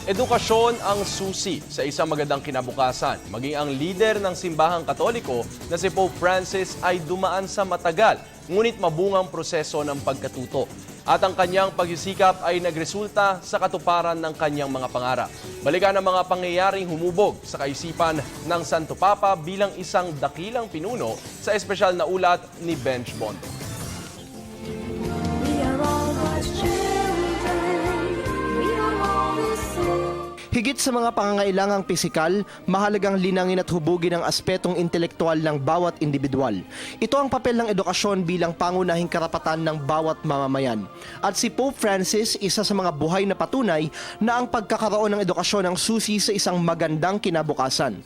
Edukasyon ang susi sa isang magandang kinabukasan. Maging ang lider ng simbahang Katoliko na si Pope Francis ay dumaan sa matagal, ngunit mabungang proseso ng pagkatuto. At ang kanyang pagsisikap ay nagresulta sa katuparan ng kanyang mga pangarap. Balikan ang mga pangyayaring humubog sa kaisipan ng Santo Papa bilang isang dakilang pinuno sa espesyal na ulat ni Benj Bondo. Higit sa mga pangangailangang pisikal, mahalagang linangin at hubugin ang aspetong intelektual ng bawat individual. Ito ang papel ng edukasyon bilang pangunahing karapatan ng bawat mamamayan. At si Pope Francis, isa sa mga buhay na patunay na ang pagkakaroon ng edukasyon ang susi sa isang magandang kinabukasan.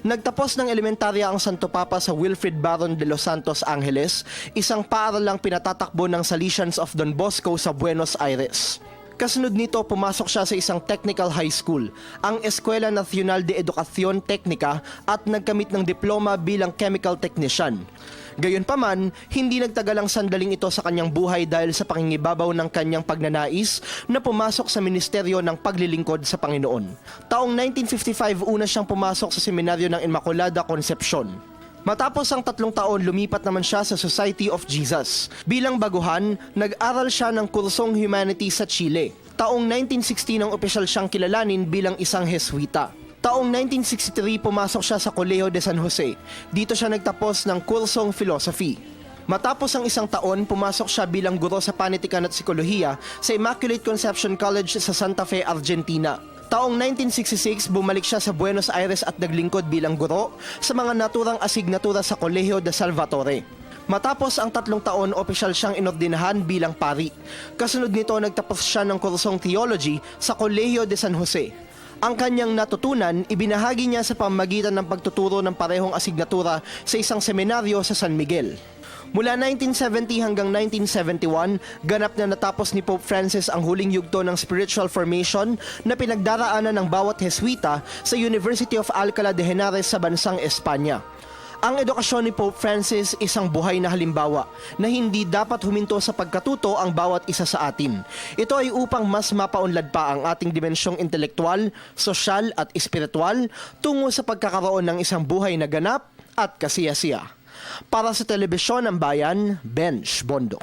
Nagtapos ng elementarya ang Santo Papa sa Wilfrid Baron de los Santos Angeles, isang paaralang pinatatakbo ng Salesians of Don Bosco sa Buenos Aires. Kasunod nito, pumasok siya sa isang technical high school, ang Escuela Nacional de Educación Técnica, at nagkamit ng diploma bilang chemical technician. Gayunpaman, hindi nagtagal ang sandaling ito sa kanyang buhay dahil sa pangingibabaw ng kanyang pagnanais na pumasok sa ministeryo ng paglilingkod sa Panginoon. Taong 1955, una siyang pumasok sa seminaryo ng Immaculada Concepcion. Matapos ang 3 taon, lumipat naman siya sa Society of Jesus. Bilang baguhan, nag-aral siya ng kursong Humanities sa Chile. Taong 1960 nang opisyal siyang kilalanin bilang isang Jesuita. Taong 1963, pumasok siya sa Colegio de San Jose. Dito siya nagtapos ng kursong Philosophy. Matapos ang 1 taon, pumasok siya bilang guro sa panitikan at psikolohiya sa Immaculate Conception College sa Santa Fe, Argentina. Taong 1966, bumalik siya sa Buenos Aires at naglingkod bilang guro sa mga naturang asignatura sa Colegio de Salvatore. Matapos ang 3 taon, opisyal siyang inordinahan bilang pari. Kasunod nito, nagtapos siya ng kursong theology sa Colegio de San Jose. Ang kanyang natutunan, ibinahagi niya sa pamamagitan ng pagtuturo ng parehong asignatura sa isang seminaryo sa San Miguel. Mula 1970 hanggang 1971, ganap na natapos ni Pope Francis ang huling yugto ng spiritual formation na pinagdaraanan ng bawat Jesuita sa University of Alcalá de Henares sa bansang Espanya. Ang edukasyon ni Pope Francis isang buhay na halimbawa na hindi dapat huminto sa pagkatuto ang bawat isa sa atin. Ito ay upang mas mapaunlad pa ang ating dimensyong intelektual, sosyal at espiritual tungo sa pagkakaroon ng isang buhay na ganap at kasiyasiya. Para sa Telebisyon ng Bayan, Benj Bondok.